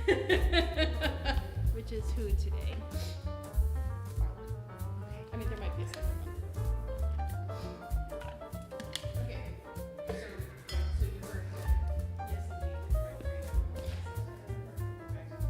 Which is who today? I mean, there might be a second one. Okay, so you heard that, yes, indeed, the directory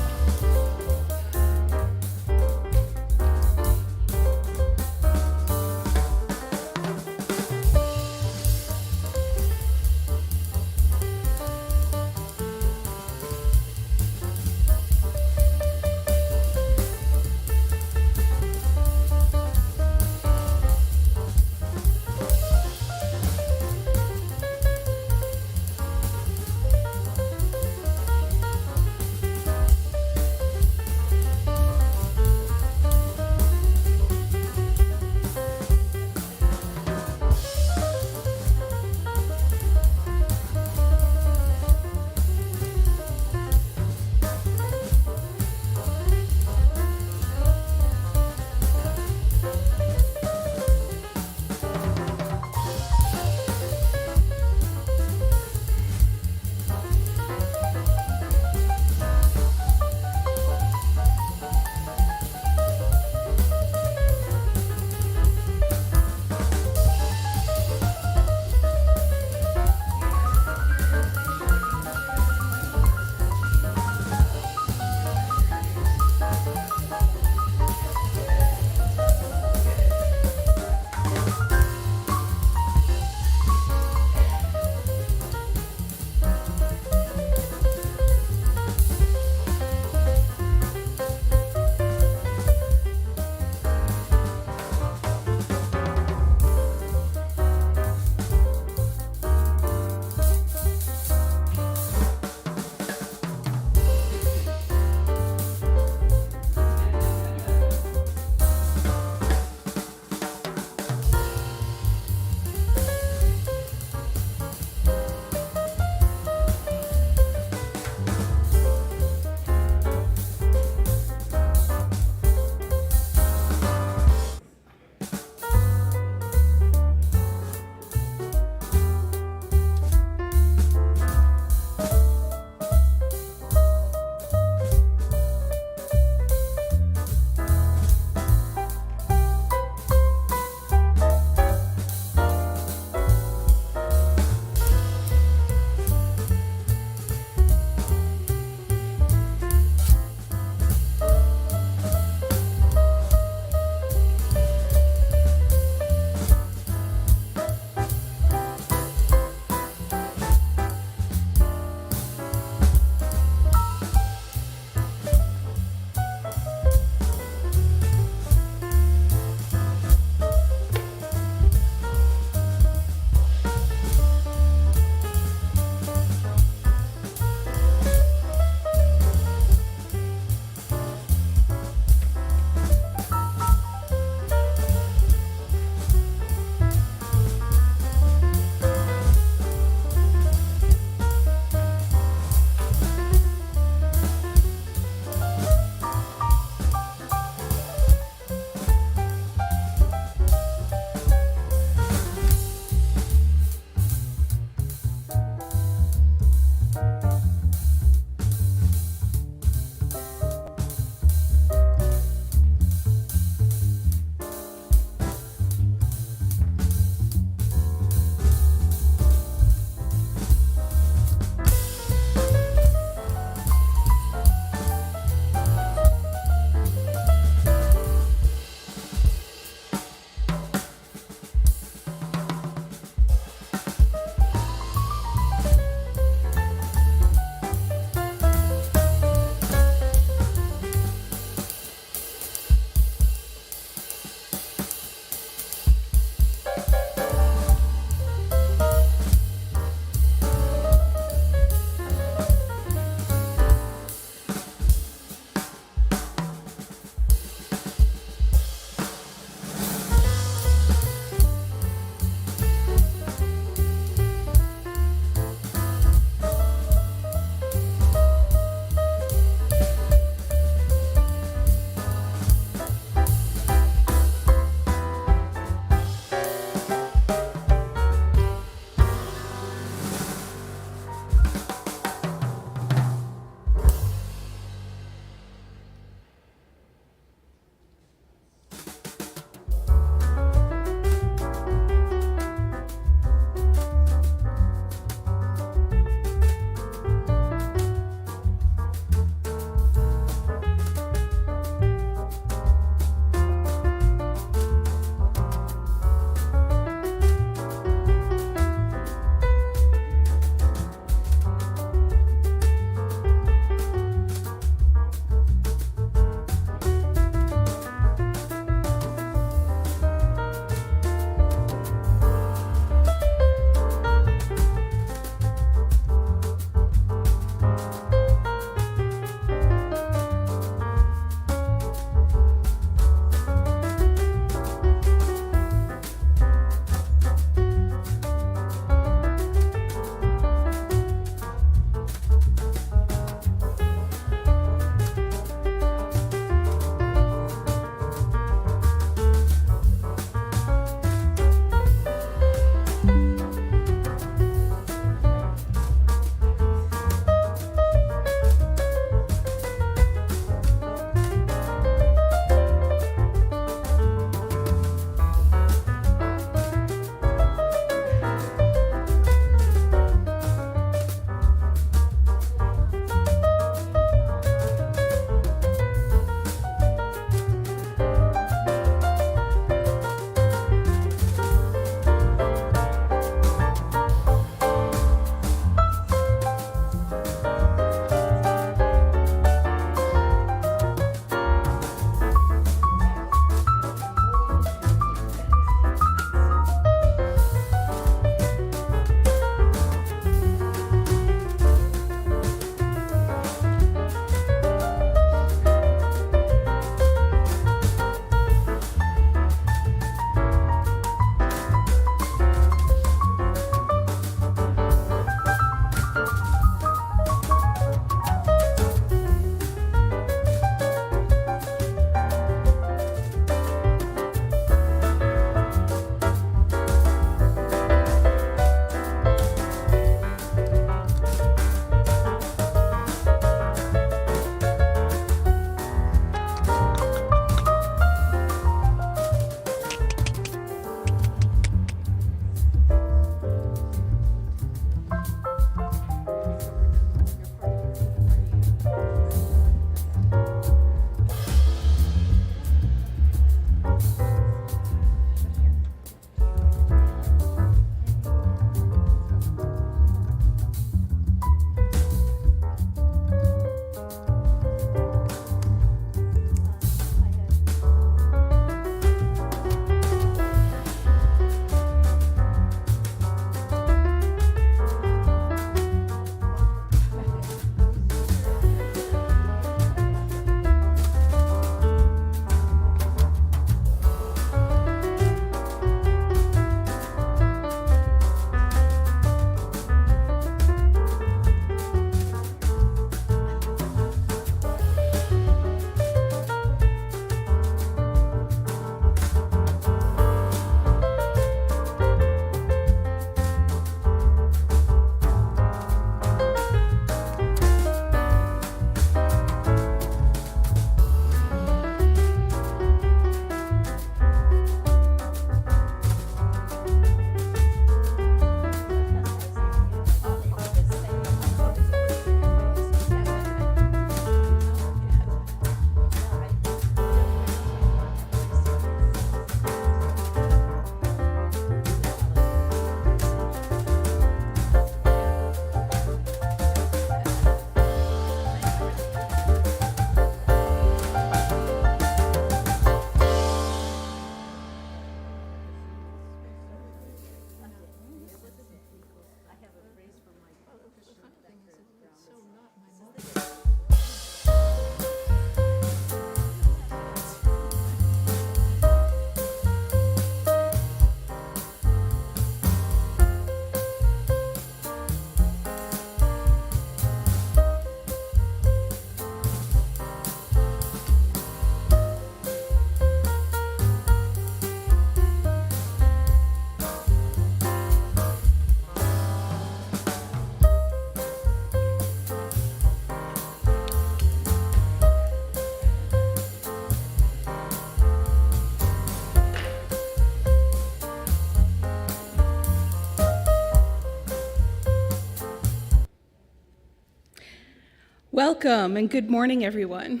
Welcome and good morning, everyone.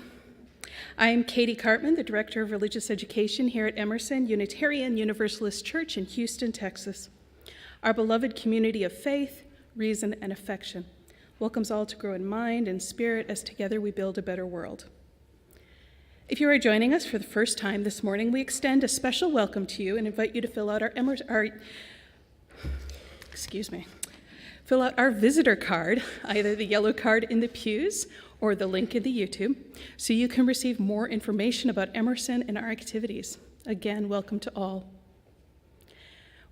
I am Katie Cartman, the Director of Religious Education here at Emerson Unitarian Universalist Church in Houston, Texas. Our beloved community of faith, reason, and affection welcomes all to grow in mind and spirit as together we build a better world. If you are joining us for the first time this morning, we extend a special welcome to you and invite you to fill out fill out our visitor card, either the yellow card in the pews or the link in the YouTube, so you can receive more information about Emerson and our activities. Again, welcome to all.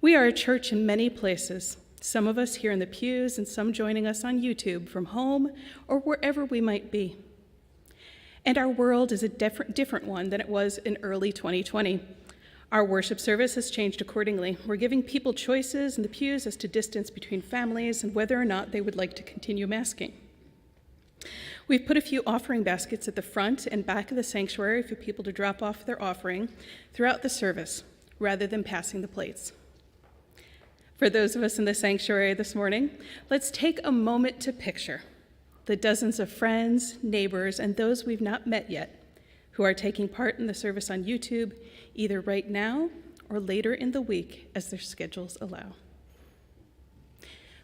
We are a church in many places, some of us here in the pews and some joining us on YouTube from home or wherever we might be. And our world is a different one than it was in early 2020. Our worship service has changed accordingly. We're giving people choices in the pews as to distance between families and whether or not they would like to continue masking. We've put a few offering baskets at the front and back of the sanctuary for people to drop off their offering throughout the service, rather than passing the plates. For those of us in the sanctuary this morning, let's take a moment to picture the dozens of friends, neighbors, and those we've not met yet who are taking part in the service on YouTube, either right now or later in the week as their schedules allow.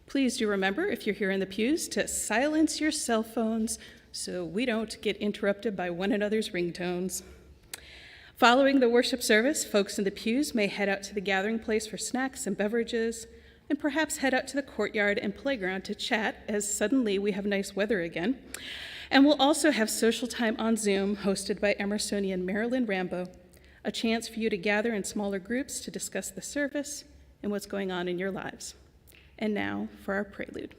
Please do remember, if you're here in the pews, to silence your cell phones so we don't get interrupted by one another's ringtones. Following the worship service, folks in the pews may head out to the gathering place for snacks and beverages, and perhaps head out to the courtyard and playground to chat, as suddenly we have nice weather again. And we'll also have social time on Zoom, hosted by Emersonian Marilyn Rambo, a chance for you to gather in smaller groups to discuss the service and what's going on in your lives. And now for our prelude.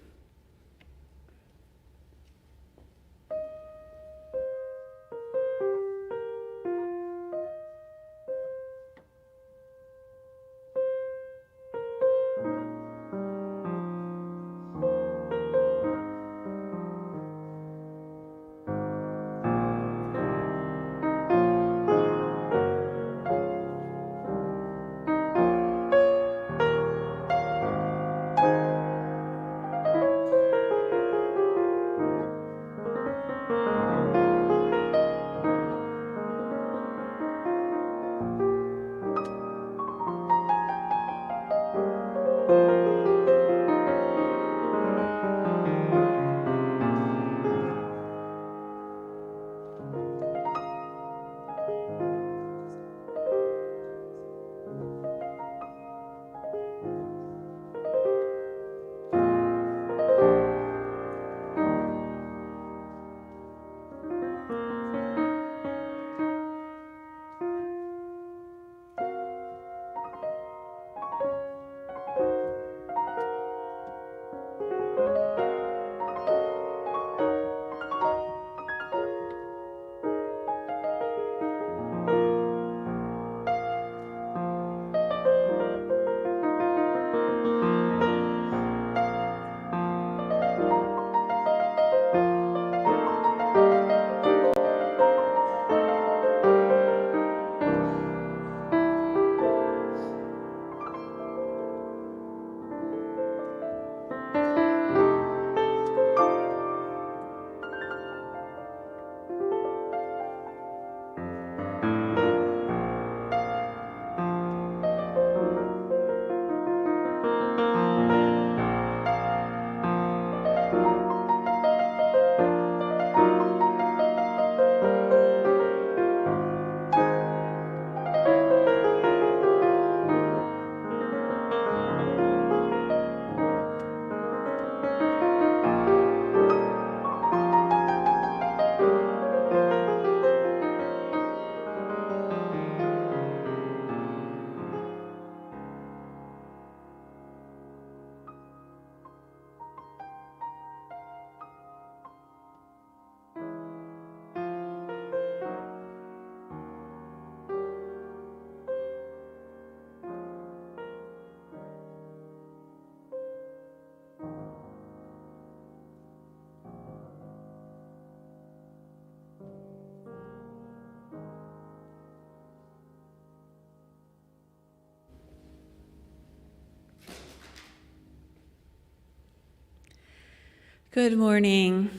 Good morning.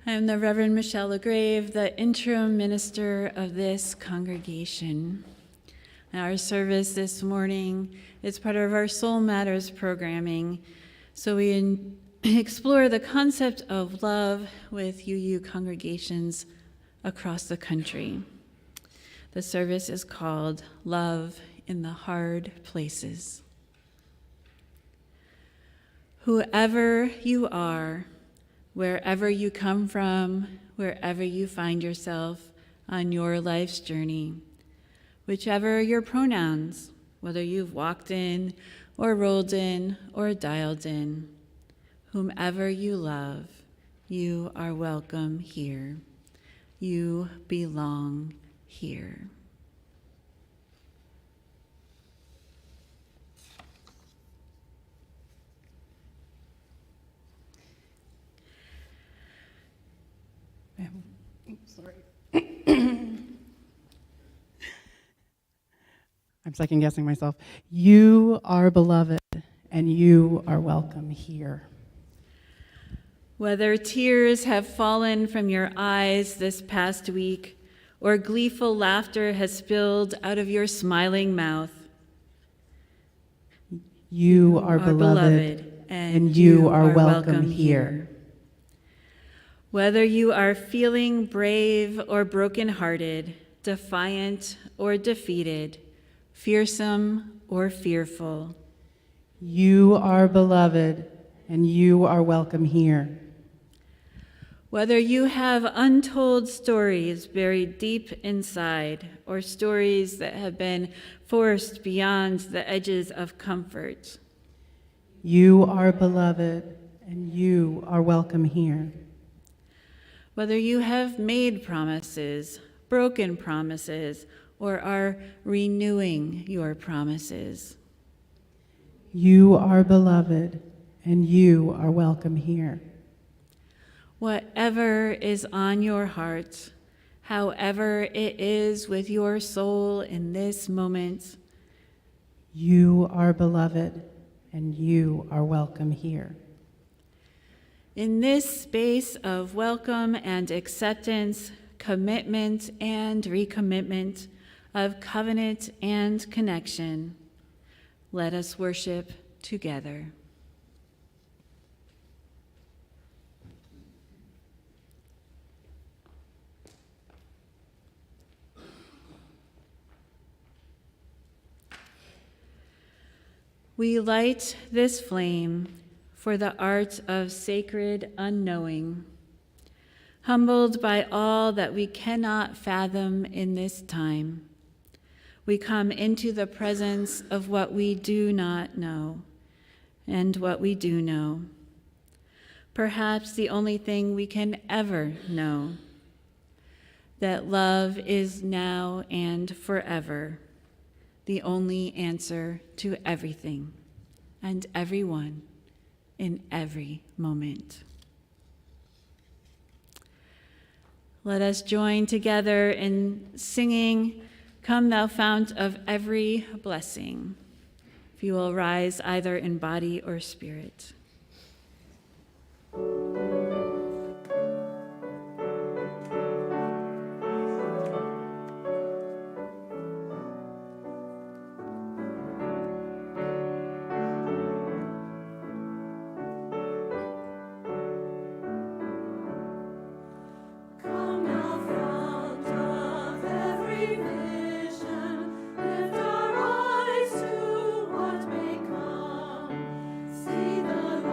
I am the Reverend Michelle LaGrave, the interim minister of this congregation. Our service this morning is part of our Soul Matters programming, so we explore the concept of love with UU congregations across the country. The service is called Love in the Hard Places. Whoever you are, wherever you come from, wherever you find yourself on your life's journey, whichever your pronouns, whether you've walked in or rolled in or dialed in, whomever you love, you are welcome here. You belong here. Sorry. I'm second guessing myself. You are beloved, and you are welcome here. Whether tears have fallen from your eyes this past week, or gleeful laughter has spilled out of your smiling mouth, You are beloved, and you are welcome here. Whether you are feeling brave or brokenhearted, defiant or defeated, fearsome or fearful, You are beloved, and you are welcome here. whether you have untold stories buried deep inside or stories that have been forced beyond the edges of comfort, You are beloved, and you are welcome here. whether you have made promises, broken promises, or are renewing your promises, You are beloved, and you are welcome here. whatever is on your heart, however it is with your soul in this moment, You are beloved, and you are welcome here. in this space of welcome and acceptance, commitment and recommitment, of covenant and connection, let us worship together. We light this flame for the art of sacred unknowing, humbled by all that we cannot fathom in this time. We come into the presence of what we do not know and what we do know. Perhaps the only thing we can ever know, that love is now and forever, the only answer to everything and everyone in every moment. Let us join together in singing, "Come Thou Fount of Every Blessing." If you will rise either in body or spirit. Lift our eyes to what may come. See the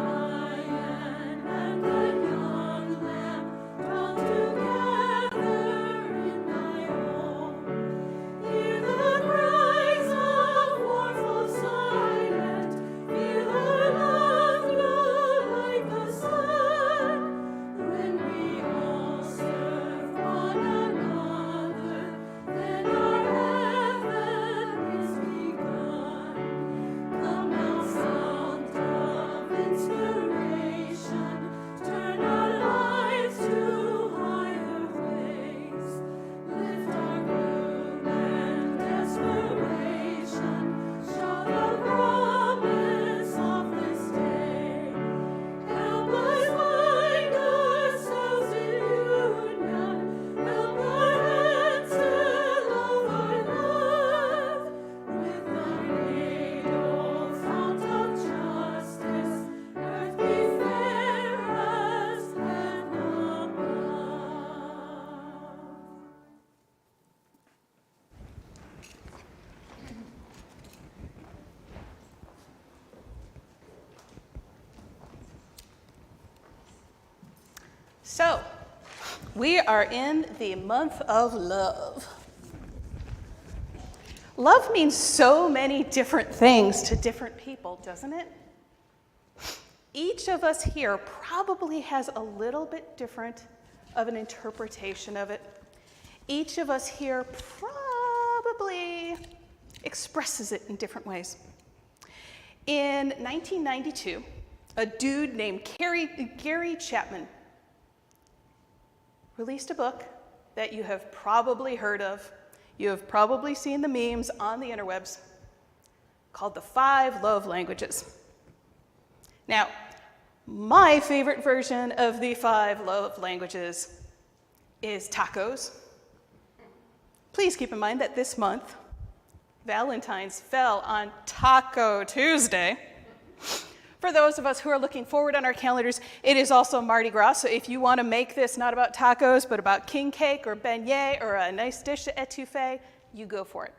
So, we are in the month of love. Love means so many different things to different people, doesn't it? Each of us here probably has a little bit different of an interpretation of it. Each of us here probably expresses it in different ways. In 1992, a dude named Gary Chapman released a book that you have probably heard of. You have probably seen the memes on the interwebs, called The 5 Love Languages. Now, my favorite version of the 5 love languages is tacos. Please keep in mind that this month, Valentine's fell on Taco Tuesday. For those of us who are looking forward on our calendars, it is also Mardi Gras, so if you want to make this not about tacos, but about king cake or beignet or a nice dish etouffee, you go for it.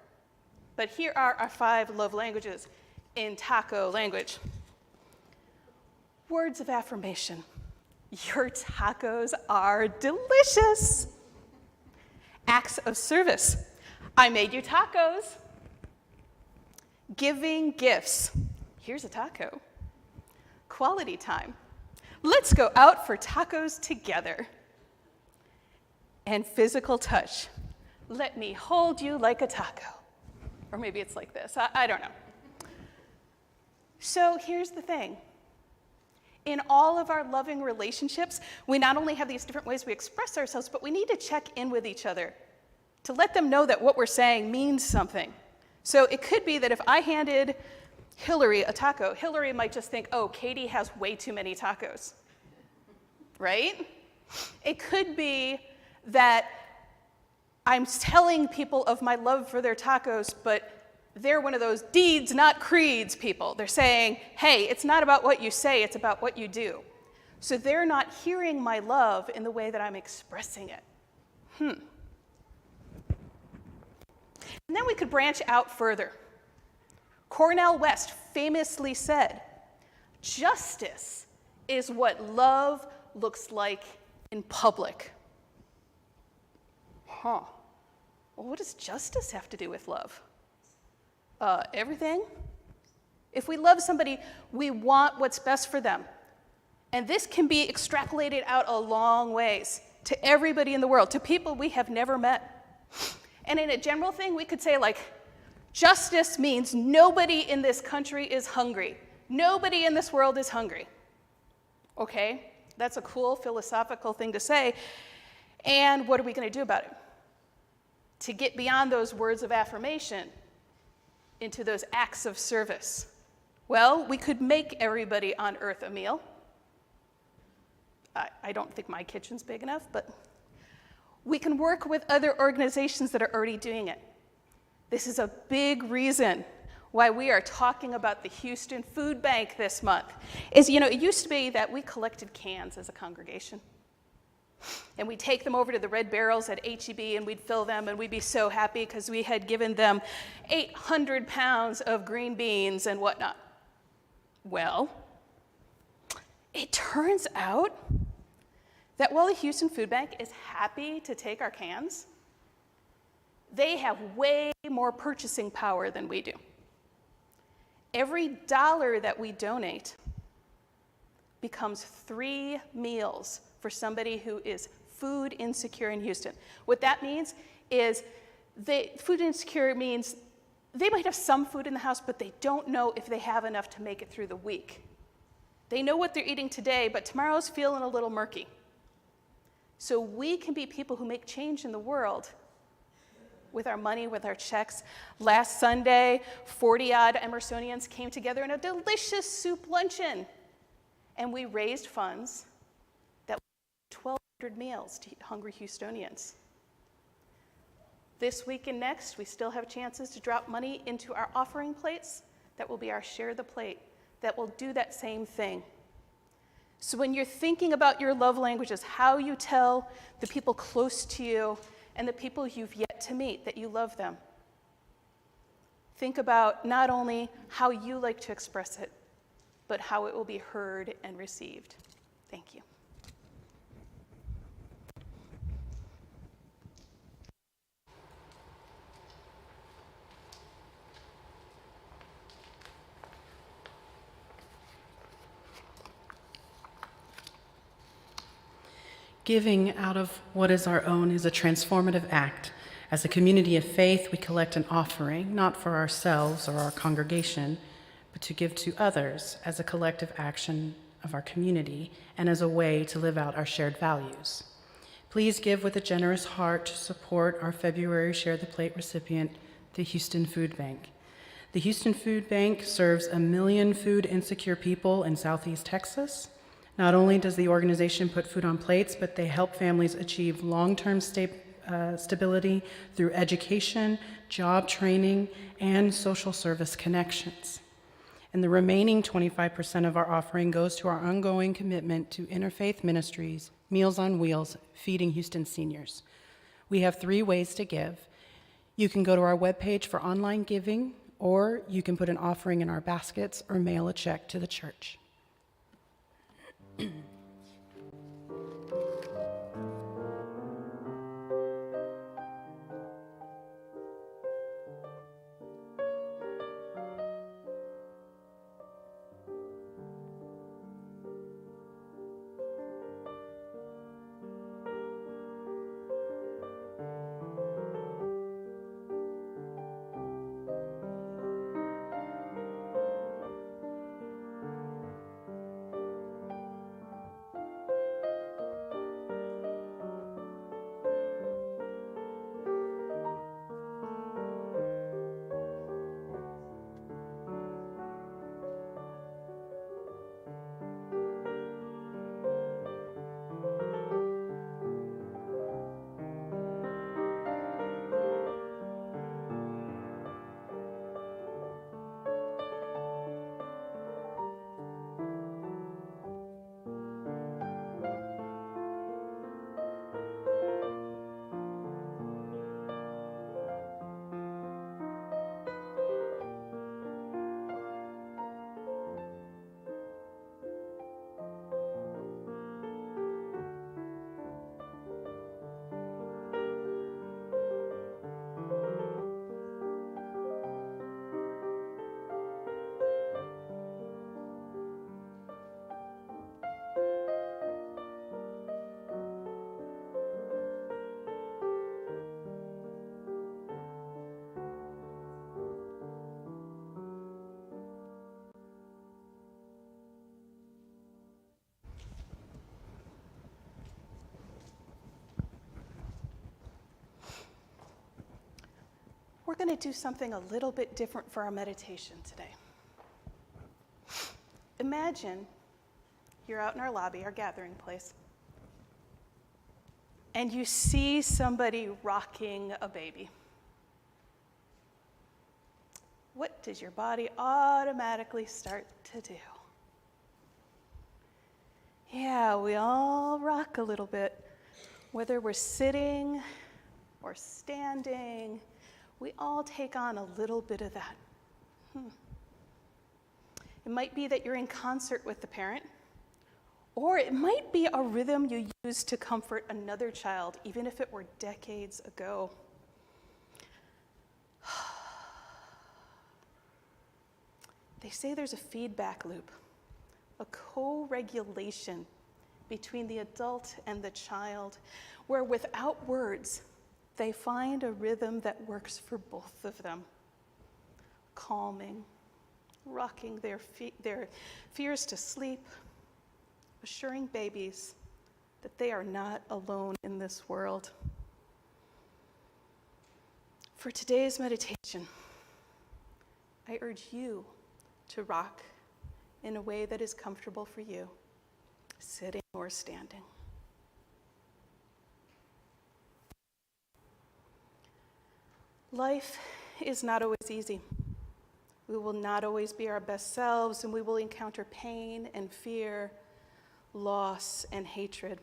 But here are our 5 love languages in taco language. Words of affirmation. Your tacos are delicious. Acts of service. I made you tacos. Giving gifts. Here's a taco. Quality time. Let's go out for tacos together. And physical touch. Let me hold you like a taco. Or maybe it's like this. I don't know. So here's the thing. In all of our loving relationships, we not only have these different ways we express ourselves, but we need to check in with each other to let them know that what we're saying means something. So it could be that if I handed Hillary a taco, Hillary might just think, oh, Katie has way too many tacos, right? It could be that I'm telling people of my love for their tacos, but they're one of those deeds, not creeds people. They're saying, hey, it's not about what you say, it's about what you do. So they're not hearing my love in the way that I'm expressing it. And then we could branch out further. Cornel West famously said, justice is what love looks like in public. Well, what does justice have to do with love? Everything. If we love somebody, we want what's best for them. And this can be extrapolated out a long ways to everybody in the world, to people we have never met. And in a general thing, we could say, like, justice means nobody in this country is hungry. Nobody in this world is hungry. Okay? That's a cool philosophical thing to say. And what are we going to do about it? To get beyond those words of affirmation into those acts of service. Well, we could make everybody on earth a meal. I don't think my kitchen's big enough, but we can work with other organizations that are already doing it. This is a big reason why we are talking about the Houston Food Bank this month. It used to be that we collected cans as a congregation. And we'd take them over to the Red Barrels at HEB and we'd fill them and we'd be so happy because we had given them 800 pounds of green beans and whatnot. Well, it turns out that while the Houston Food Bank is happy to take our cans, they have way more purchasing power than we do. Every dollar that we donate becomes 3 meals for somebody who is food insecure in Houston. What that means is food insecure means they might have some food in the house, but they don't know if they have enough to make it through the week. They know what they're eating today, but tomorrow's feeling a little murky. So we can be people who make change in the world with our money, with our checks. Last Sunday, 40-odd Emersonians came together in a delicious soup luncheon, and we raised funds that were 1,200 meals to hungry Houstonians. This week and next, we still have chances to drop money into our offering plates. That will be our Share the Plate. That will do that same thing. So when you're thinking about your love languages, how you tell the people close to you and the people you've yet to meet that you love them, think about not only how you like to express it, but how it will be heard and received. Thank you. Giving out of what is our own is a transformative act. As a community of faith, we collect an offering, not for ourselves or our congregation, but to give to others as a collective action of our community and as a way to live out our shared values. Please give with a generous heart to support our February Share the Plate recipient, the Houston Food Bank. The Houston Food Bank serves 1 million food insecure people in Southeast Texas. Not only does the organization put food on plates, but they help families achieve long-term stability through education, job training, and social service connections. And the remaining 25% of our offering goes to our ongoing commitment to interfaith ministries, Meals on Wheels, feeding Houston seniors. We have 3 ways to give. You can go to our webpage for online giving, or you can put an offering in our baskets or mail a check to the church. We're going to do something a little bit different for our meditation today. Imagine you're out in our lobby, our gathering place, and you see somebody rocking a baby. What does your body automatically start to do? Yeah, we all rock a little bit, whether we're sitting or standing. We all take on a little bit of that. It might be that you're in concert with the parent, or it might be a rhythm you use to comfort another child, even if it were decades ago. They say there's a feedback loop, a co-regulation between the adult and the child, where without words, they find a rhythm that works for both of them, calming, rocking their fears to sleep, assuring babies that they are not alone in this world. For today's meditation, I urge you to rock in a way that is comfortable for you, sitting or standing. Life is not always easy. We will not always be our best selves, and we will encounter pain and fear, loss and hatred.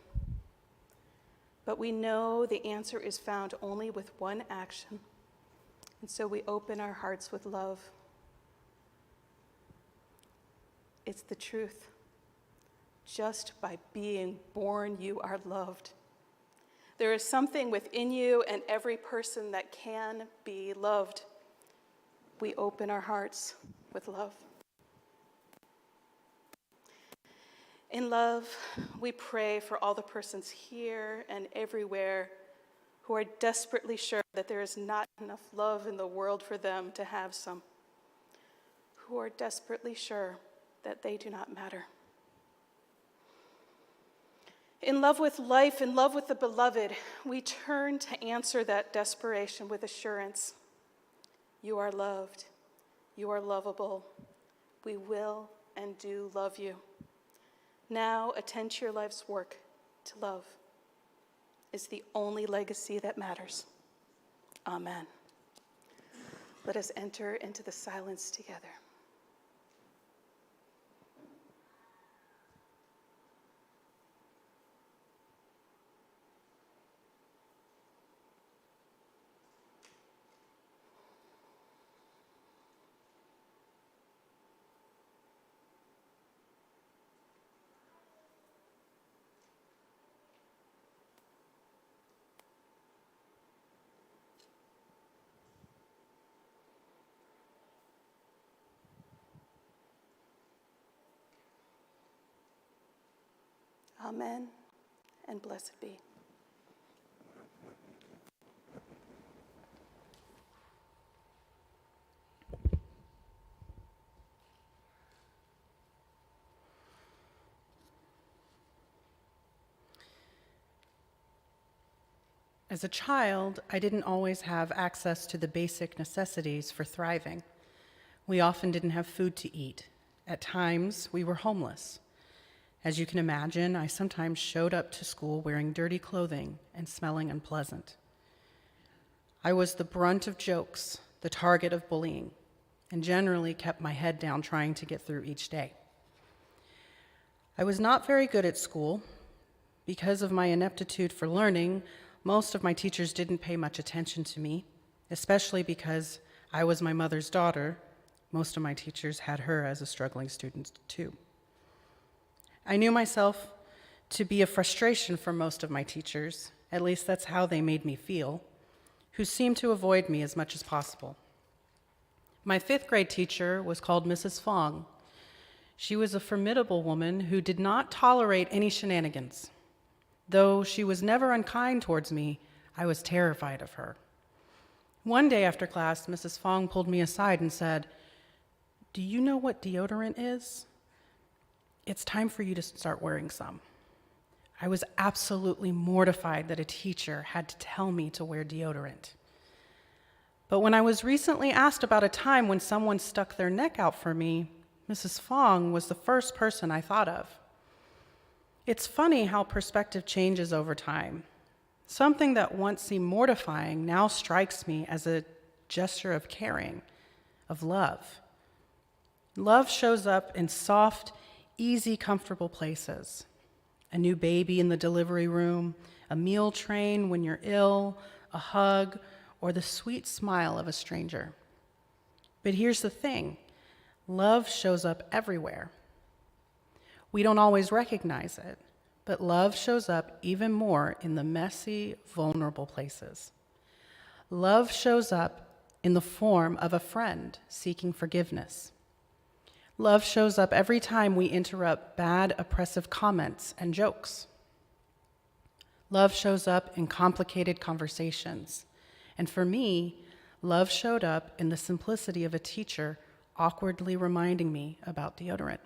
But we know the answer is found only with one action, and so we open our hearts with love. It's the truth. Just by being born, you are loved. There is something within you and every person that can be loved. We open our hearts with love. In love, we pray for all the persons here and everywhere who are desperately sure that there is not enough love in the world for them to have some, who are desperately sure that they do not matter. In love with life, in love with the beloved, we turn to answer that desperation with assurance. You are loved. You are lovable. We will and do love you. Now attend to your life's work to love. It's the only legacy that matters. Amen. Let us enter into the silence together. Amen, and blessed be. As a child, I didn't always have access to the basic necessities for thriving. We often didn't have food to eat. At times, we were homeless. As you can imagine, I sometimes showed up to school wearing dirty clothing and smelling unpleasant. I was the brunt of jokes, the target of bullying, and generally kept my head down trying to get through each day. I was not very good at school. Because of my ineptitude for learning, most of my teachers didn't pay much attention to me, especially because I was my mother's daughter. Most of my teachers had her as a struggling student too. I knew myself to be a frustration for most of my teachers, at least that's how they made me feel, who seemed to avoid me as much as possible. My 5th grade teacher was called Mrs. Fong. She was a formidable woman who did not tolerate any shenanigans. Though she was never unkind towards me, I was terrified of her. One day after class, Mrs. Fong pulled me aside and said, "Do you know what deodorant is? It's time for you to start wearing some." I was absolutely mortified that a teacher had to tell me to wear deodorant. But when I was recently asked about a time when someone stuck their neck out for me, Mrs. Fong was the first person I thought of. It's funny how perspective changes over time. Something that once seemed mortifying now strikes me as a gesture of caring, of love. Love shows up in soft, easy, comfortable places. A new baby in the delivery room, a meal train when you're ill, a hug, or the sweet smile of a stranger. But here's the thing, love shows up everywhere. We don't always recognize it, but love shows up even more in the messy, vulnerable places. Love shows up in the form of a friend seeking forgiveness. Love shows up every time we interrupt bad, oppressive comments and jokes. Love shows up in complicated conversations. And for me, love showed up in the simplicity of a teacher awkwardly reminding me about deodorant.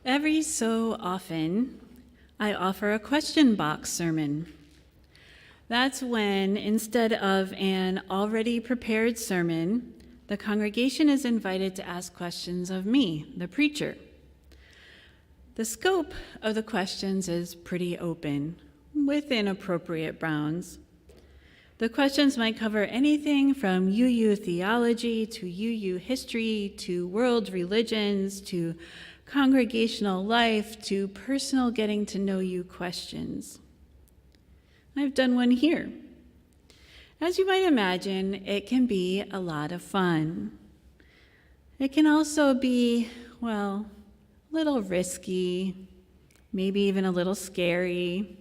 Every so often, I offer a question box sermon. That's when, instead of an already prepared sermon, the congregation is invited to ask questions of me, the preacher. The scope of the questions is pretty open, within appropriate bounds. The questions might cover anything from UU theology to UU history to world religions to congregational life to personal getting to know you questions. I've done one here. As you might imagine, it can be a lot of fun. It can also be, well, a little risky, maybe even a little scary.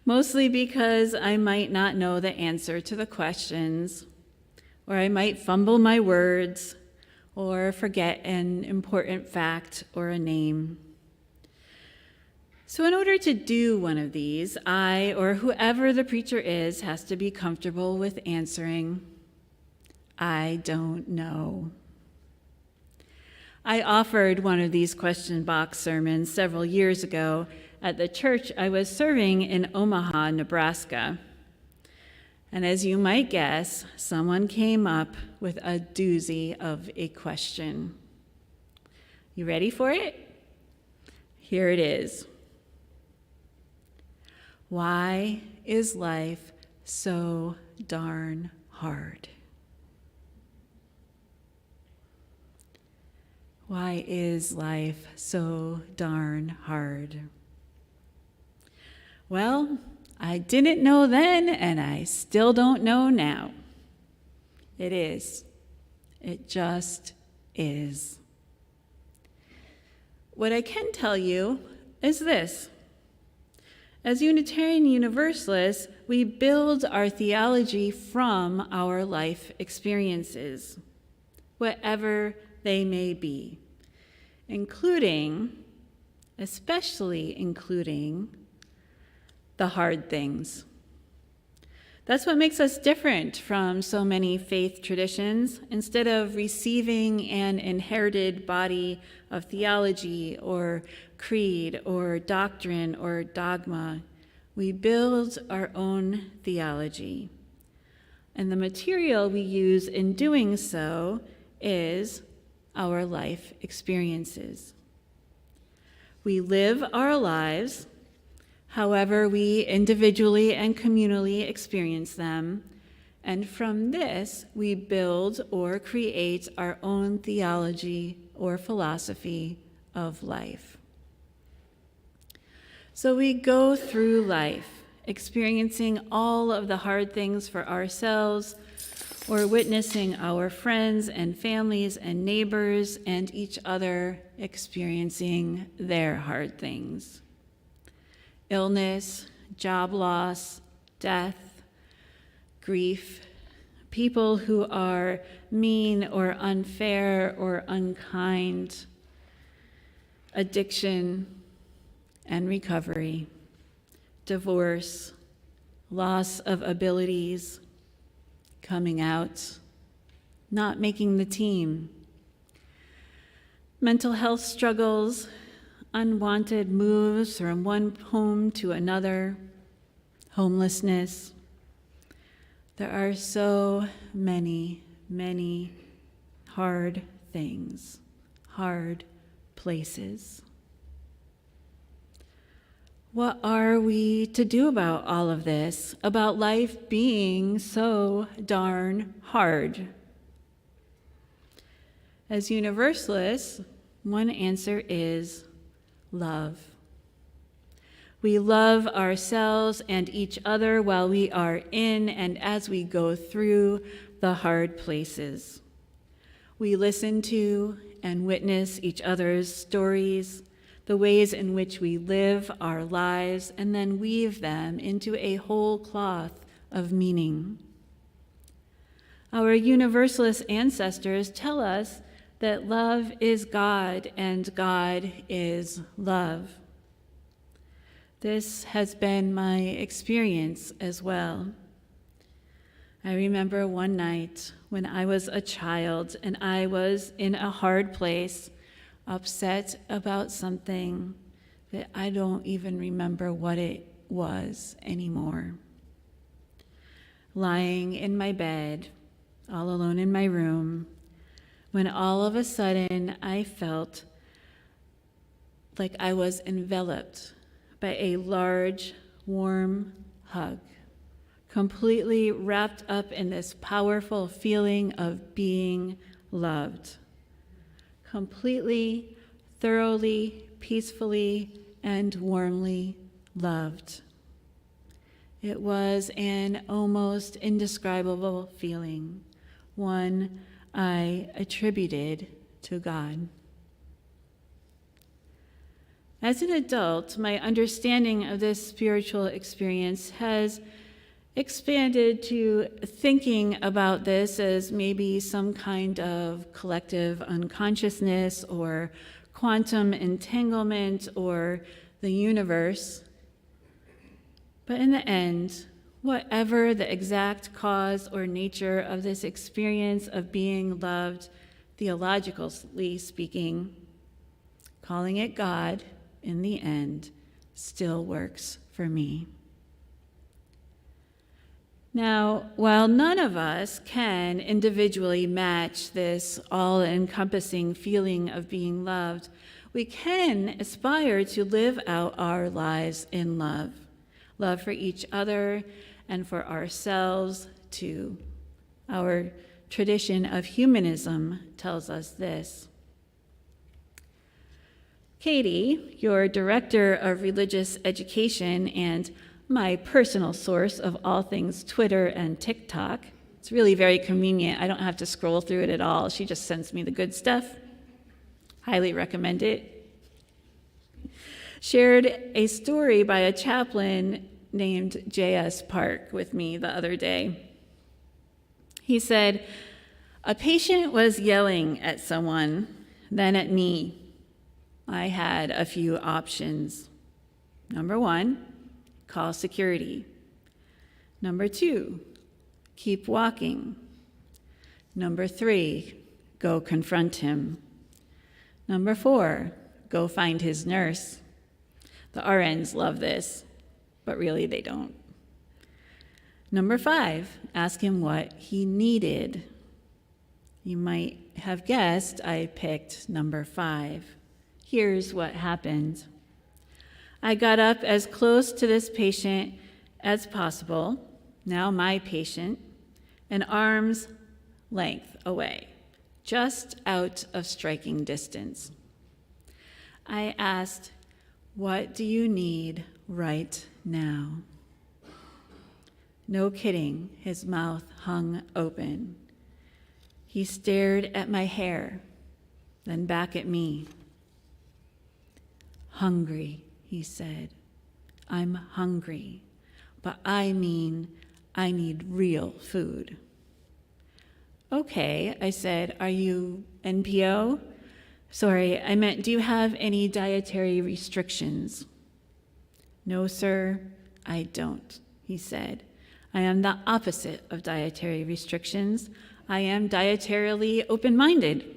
Mostly because I might not know the answer to the questions, or I might fumble my words, or forget an important fact or a name. So in order to do one of these, I, or whoever the preacher is, has to be comfortable with answering, I don't know. I offered one of these question box sermons several years ago at the church I was serving in Omaha, Nebraska. And as you might guess, someone came up with a doozy of a question. You ready for it? Here it is. Why is life so darn hard? Why is life so darn hard? Well, I didn't know then, and I still don't know now. It is. It just is. What I can tell you is this. As Unitarian Universalists, we build our theology from our life experiences, whatever they may be, especially including the hard things. That's what makes us different from so many faith traditions. Instead of receiving an inherited body of theology or creed or doctrine or dogma, we build our own theology. And the material we use in doing so is our life experiences. We live our lives however we individually and communally experience them, and from this we build or create our own theology or philosophy of life. So we go through life experiencing all of the hard things for ourselves or witnessing our friends and families and neighbors and each other experiencing their hard things. Illness, job loss, death, grief, people who are mean or unfair or unkind, addiction and recovery, divorce, loss of abilities, coming out, not making the team, mental health struggles, unwanted moves from one home to another, homelessness. There are so many, many hard things, hard places. What are we to do about all of this, about life being so darn hard? As Universalists, one answer is love. We love ourselves and each other while we are in and as we go through the hard places. We listen to and witness each other's stories, the ways in which we live our lives, and then weave them into a whole cloth of meaning. Our Universalist ancestors tell us that love is God and God is love. This has been my experience as well. I remember one night when I was a child and I was in a hard place, upset about something that I don't even remember what it was anymore. Lying in my bed, all alone in my room, when all of a sudden I felt like I was enveloped by a large, warm hug, completely wrapped up in this powerful feeling of being loved. Completely, thoroughly, peacefully, and warmly loved. It was an almost indescribable feeling, one I attributed to God. As an adult, my understanding of this spiritual experience has expanded to thinking about this as maybe some kind of collective unconsciousness or quantum entanglement or the universe. But in the end, whatever the exact cause or nature of this experience of being loved, theologically speaking, calling it God in the end still works for me. Now, while none of us can individually match this all-encompassing feeling of being loved, we can aspire to live out our lives in love. Love for each other and for ourselves too. Our tradition of humanism tells us this. Katie, your director of religious education and my personal source of all things Twitter and TikTok. It's really very convenient. I don't have to scroll through it at all. She just sends me the good stuff. Highly recommend it. Shared a story by a chaplain named J.S. Park with me the other day. He said, "A patient was yelling at someone, then at me. I had a few options. Number 1, call security. Number 2, keep walking. Number 3, go confront him. Number 4, go find his nurse." The RNs love this, but really they don't. Number 5, ask him what he needed. You might have guessed I picked number 5. Here's what happened. I got up as close to this patient as possible, now my patient, an arm's length away, just out of striking distance. I asked, "What do you need right now?" No kidding, his mouth hung open. He stared at my hair, then back at me. Hungry, he said. I'm hungry, but I mean I need real food. Okay, I said, are you NPO? Sorry, I meant, do you have any dietary restrictions? No, sir, I don't, he said. I am the opposite of dietary restrictions. I am dietarily open-minded.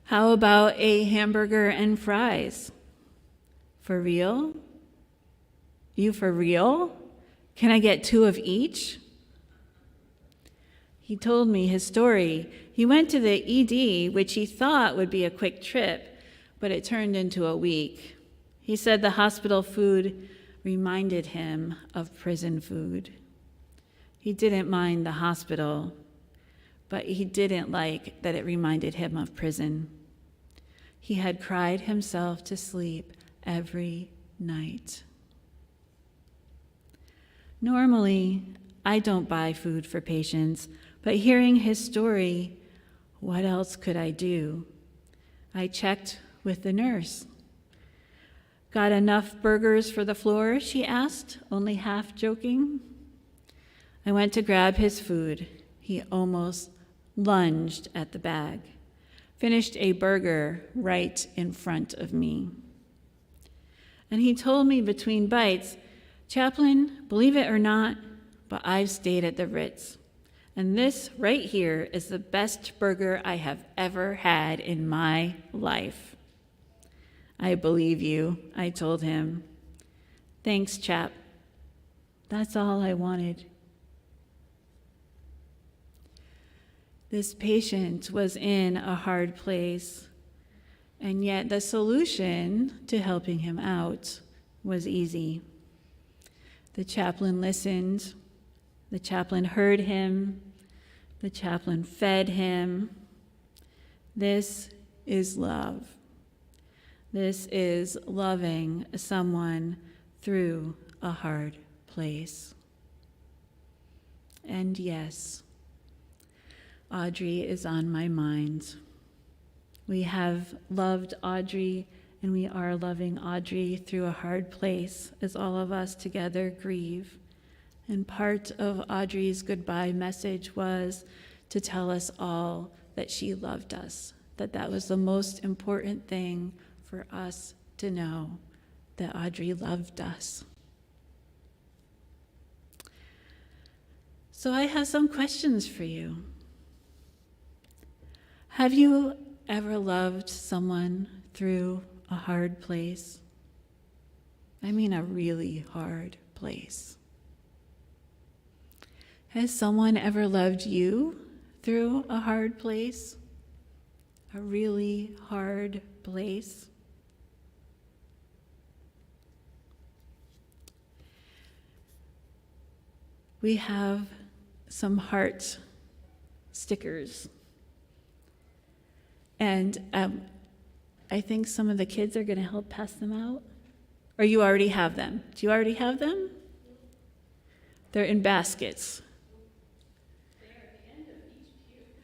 How about a hamburger and fries? For real? You for real? Can I get 2 of each? He told me his story. He went to the ED, which he thought would be a quick trip, but it turned into a week. He said the hospital food reminded him of prison food. He didn't mind the hospital, but he didn't like that it reminded him of prison. He had cried himself to sleep every night. Normally, I don't buy food for patients, but hearing his story, what else could I do? I checked with the nurse. Got enough burgers for the floor, she asked, only half joking. I went to grab his food. He almost lunged at the bag, finished a burger right in front of me. And he told me between bites, Chaplain, believe it or not, but I've stayed at the Ritz. And this right here is the best burger I have ever had in my life. I believe you, I told him. Thanks, chap. That's all I wanted. This patient was in a hard place, and yet the solution to helping him out was easy. The chaplain listened. The chaplain heard him. The chaplain fed him. This is love. This is loving someone through a hard place. And yes, Audrey is on my mind. We have loved Audrey, and we are loving Audrey through a hard place as all of us together grieve. And part of Audrey's goodbye message was to tell us all that she loved us, that was the most important thing for us to know, that Audrey loved us. So I have some questions for you. Have you ever loved someone through a hard place? I mean a really hard place. Has someone ever loved you through a hard place? A really hard place? We have some heart stickers. And I think some of the kids are going to help pass them out. Or you already have them. Do you already have them? They're in baskets.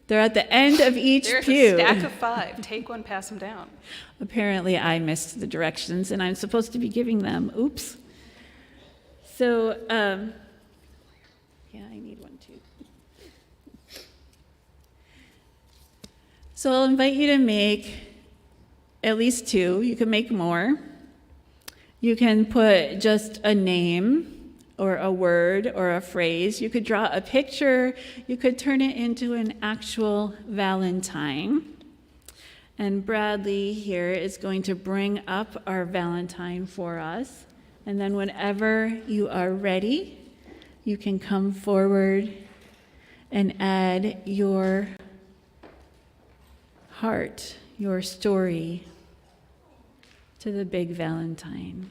They're at the end of each There's pew. a stack of 5. Take one, pass them down. Apparently, I missed the directions, and I'm supposed to be giving them. Oops. So, yeah, I need one too. So I'll invite you to make at least 2. You can make more. You can put just a name or a word or a phrase. You could draw a picture. You could turn it into an actual Valentine. And Bradley here is going to bring up our Valentine for us. And then whenever you are ready, you can come forward and add your heart, your story to the big Valentine.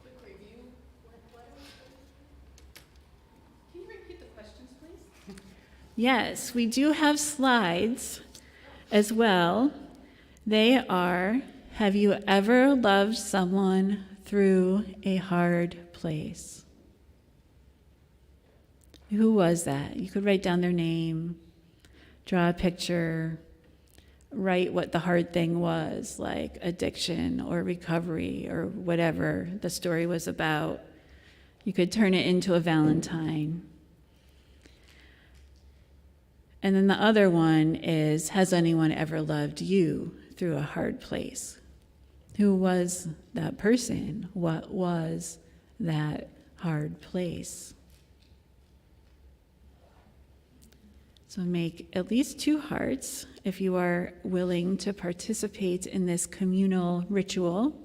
Quick review. Can you repeat the questions, please? Yes, we do have slides as well. They are, have you ever loved someone through a hard place. Who was that? You could write down their name, draw a picture, write what the hard thing was, like addiction or recovery or whatever the story was about. You could turn it into a Valentine. And then the other one is, has anyone ever loved you through a hard place? Who was that person? What was that hard place? So make at least 2 hearts if you are willing to participate in this communal ritual.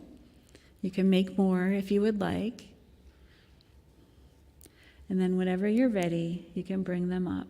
You can make more if you would like. And then whenever you're ready, you can bring them up.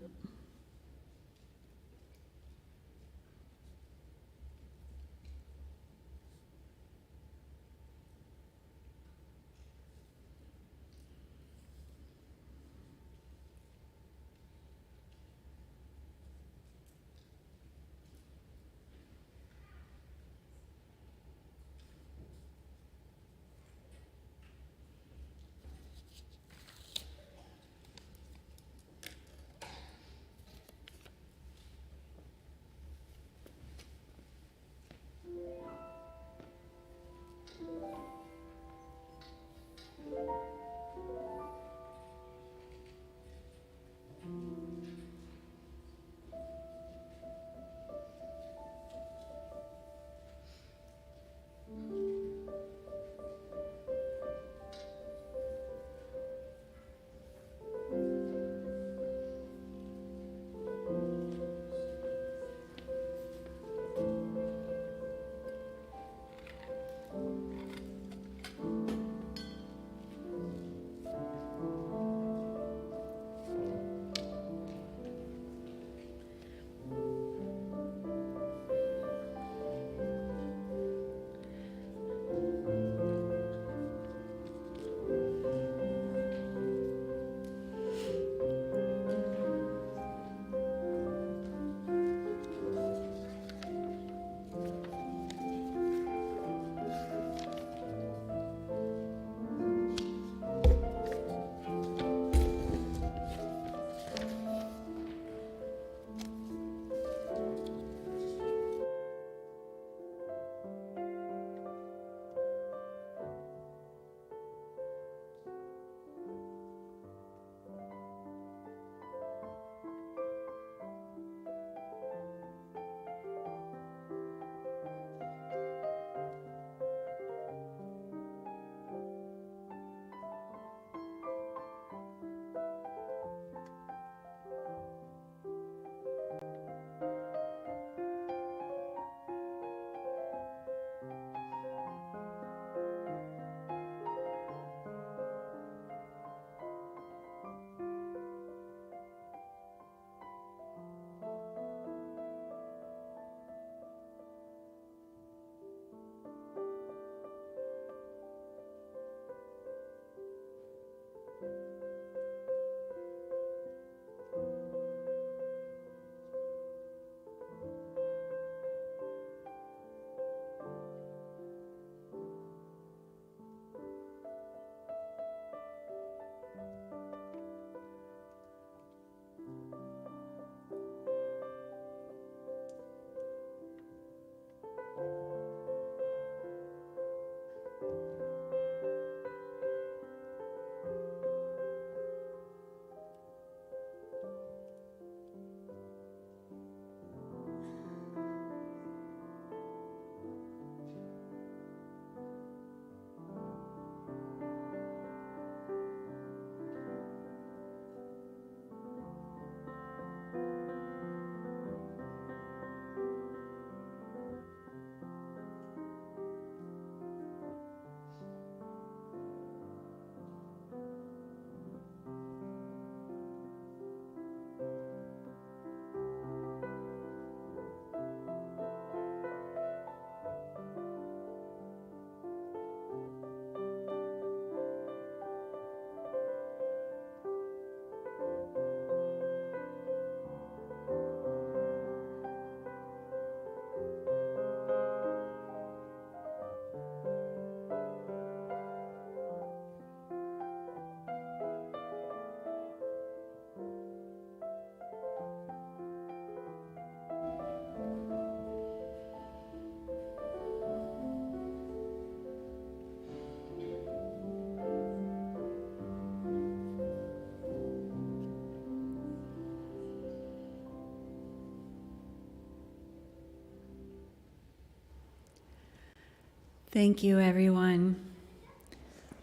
Thank you, everyone.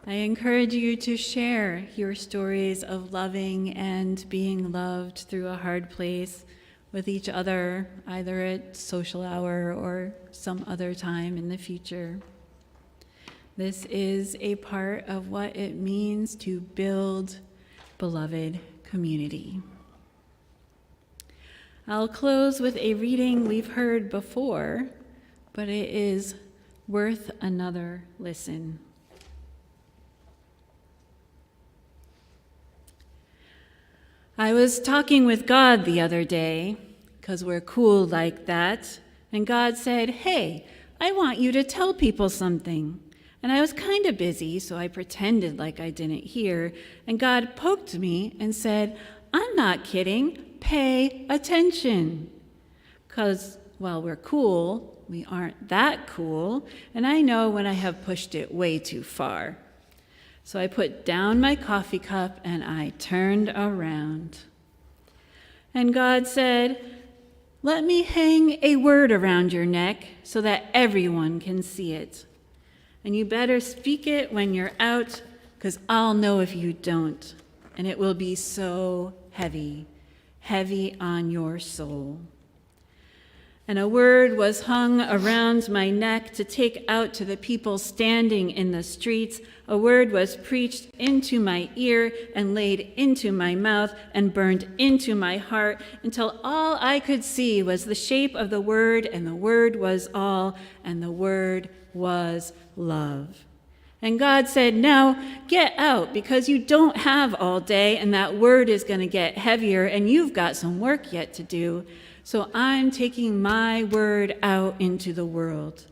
I encourage you to share your stories of loving and being loved through a hard place with each other, either at social hour or some other time in the future. This is a part of what it means to build beloved community. I'll close with a reading we've heard before, but it is worth another listen. I was talking with God the other day, because we're cool like that, and God said, "Hey, I want you to tell people something." And I was kind of busy, so I pretended like I didn't hear, and God poked me and said, "I'm not kidding, pay attention." Because while we're cool, we aren't that cool, and I know when I have pushed it way too far. So I put down my coffee cup and I turned around. And God said, "Let me hang a word around your neck so that everyone can see it. And you better speak it when you're out, because I'll know if you don't. And it will be so heavy, heavy on your soul." And a word was hung around my neck to take out to the people standing in the streets. A word was preached into my ear and laid into my mouth and burned into my heart until all I could see was the shape of the word, and the word was all, and the word was love. And God said, "Now get out, because you don't have all day, and that word is going to get heavier, and you've got some work yet to do. So I'm taking my word out into the world."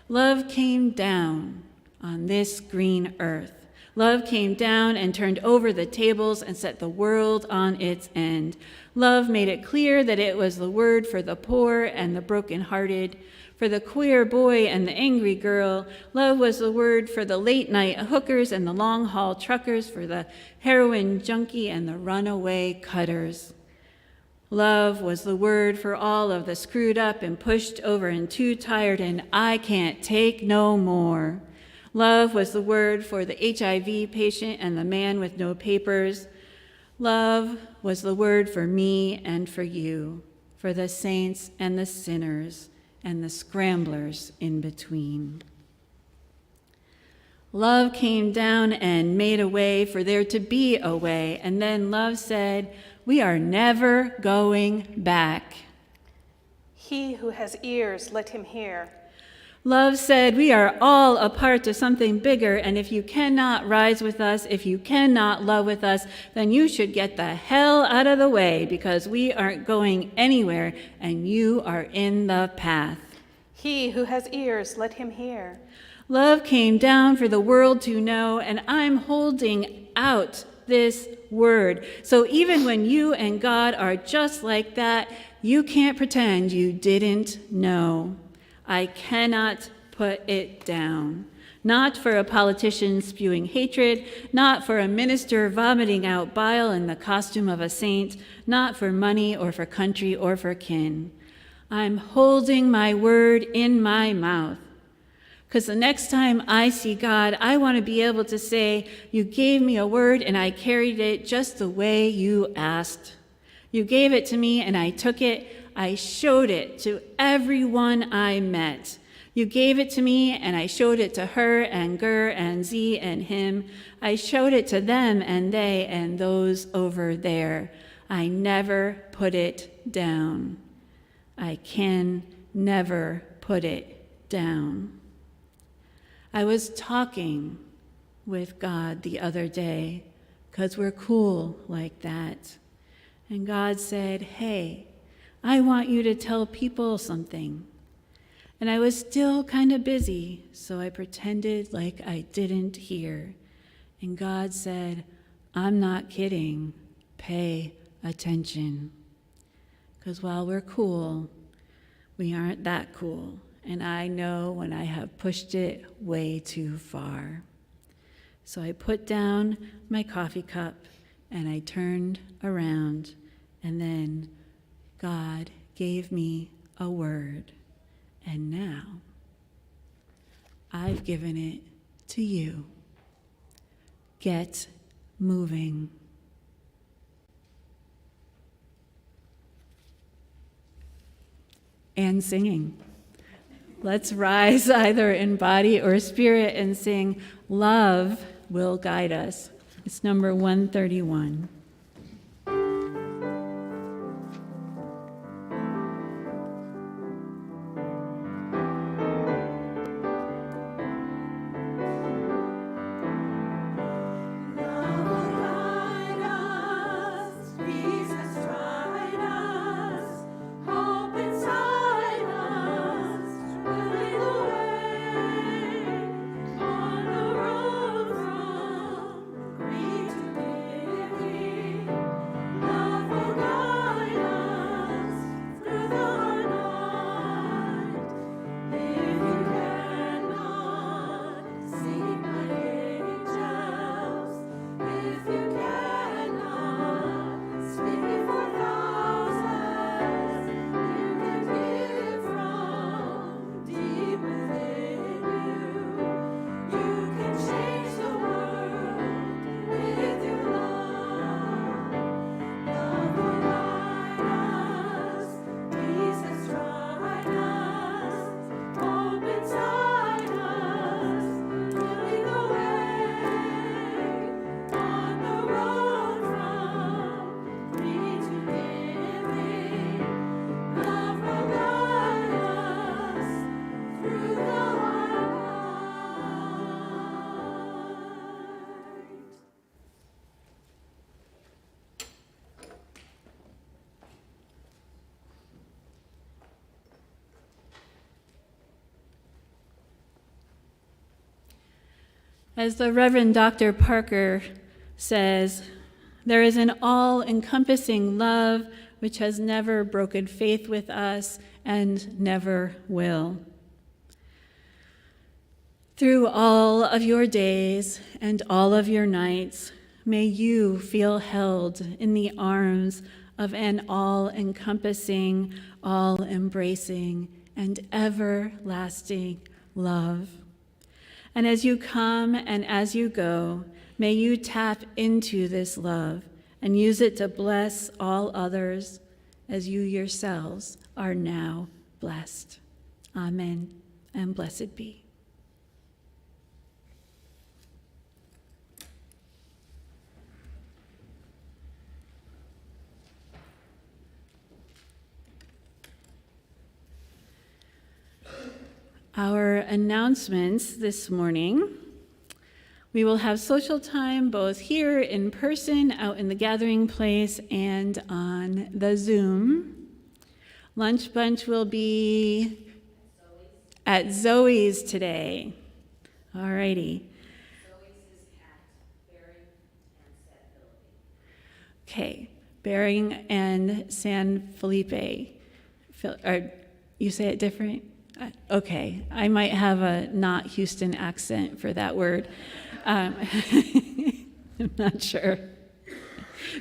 Love came down on this green earth. Love came down and turned over the tables and set the world on its end. Love made it clear that it was the word for the poor and the brokenhearted, for the queer boy and the angry girl. Love was the word for the late-night hookers and the long-haul truckers, for the heroin junkie and the runaway cutters. Love was the word for all of the screwed up and pushed over and too tired and I can't take no more. Love was the word for the HIV patient and the man with no papers. Love was the word for me and for you, for the saints and the sinners and the scramblers in between. Love came down and made a way for there to be a way, and then love said, "We are never going back." He who has ears, let him hear. Love said, "We are all a part of something bigger, and if you cannot rise with us, if you cannot love with us, then you should get the hell out of the way, because we aren't going anywhere, and you are in the path." He who has ears, let him hear. Love came down for the world to know, and I'm holding out this word. So even when you and God are just like that, you can't pretend you didn't know. I cannot put it down. Not for a politician spewing hatred, not for a minister vomiting out bile in the costume of a saint, not for money or for country or for kin. I'm holding my word in my mouth. Because the next time I see God, I want to be able to say, "You gave me a word and I carried it just the way you asked. You gave it to me and I took it. I showed it to everyone I met. You gave it to me and I showed it to her and Ger and Z and him. I showed it to them and they and those over there. I never put it down. I can never put it down." I was talking with God the other day, because we're cool like that. And God said, "Hey, I want you to tell people something." And I was still kind of busy, so I pretended like I didn't hear. And God said, "I'm not kidding. Pay attention." Because while we're cool, we aren't that cool. And I know when I have pushed it way too far. So I put down my coffee cup and I turned around, and then God gave me a word. And now I've given it to you. Get moving. And singing. Let's rise either in body or spirit and sing, Love Will Guide Us. It's number 131. As the Reverend Dr. Parker says, there is an all-encompassing love which has never broken faith with us and never will. Through all of your days and all of your nights, may you feel held in the arms of an all-encompassing, all-embracing, and everlasting love. And as you come and as you go, may you tap into this love and use it to bless all others as you yourselves are now blessed. Amen, and blessed be. Our announcements this morning. We will have social time both here in person, out in the gathering place, and on the Zoom. Lunch bunch will be at Zoe's today. All righty. Zoe's is at Bering and San Felipe. Okay, Bering and San Felipe. You say it different? Okay, I might have a not Houston accent for that word. I'm not sure.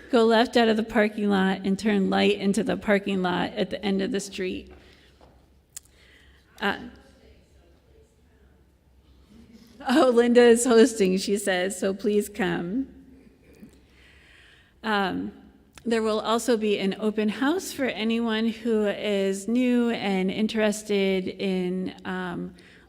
Go left out of the parking lot and turn light into the parking lot at the end of the street. Linda is hosting, she says, so please come. There will also be an open house for anyone who is new and interested in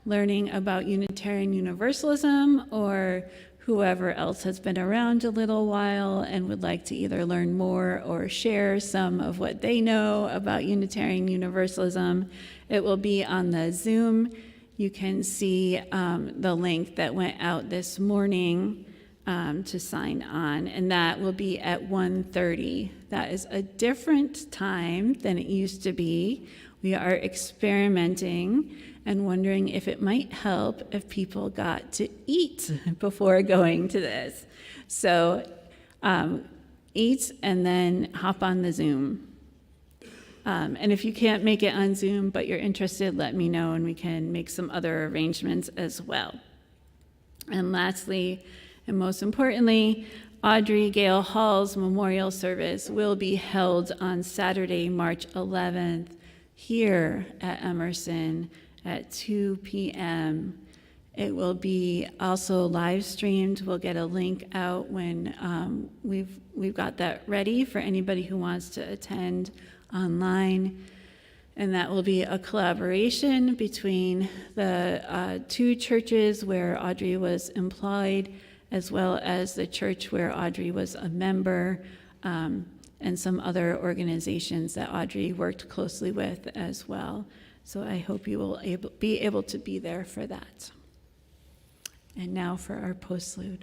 learning about Unitarian Universalism, or whoever else has been around a little while and would like to either learn more or share some of what they know about Unitarian Universalism. It will be on the Zoom. You can see the link that went out this morning to sign on, and that will be at 1:30. That is a different time than it used to be. We are experimenting and wondering if it might help if people got to eat before going to this. So eat and then hop on the Zoom. And if you can't make it on Zoom but you're interested, let me know and we can make some other arrangements as well. And lastly, and most importantly, Audrey Gale Hall's memorial service will be held on Saturday, March 11th, here at Emerson at 2 p.m. It will be also live streamed. We'll get a link out when we've got that ready for anybody who wants to attend online. And that will be a collaboration between the two churches where Audrey was employed, as well as the church where Audrey was a member, and some other organizations that Audrey worked closely with as well. So I hope you will be able to be there for that. And now for our postlude.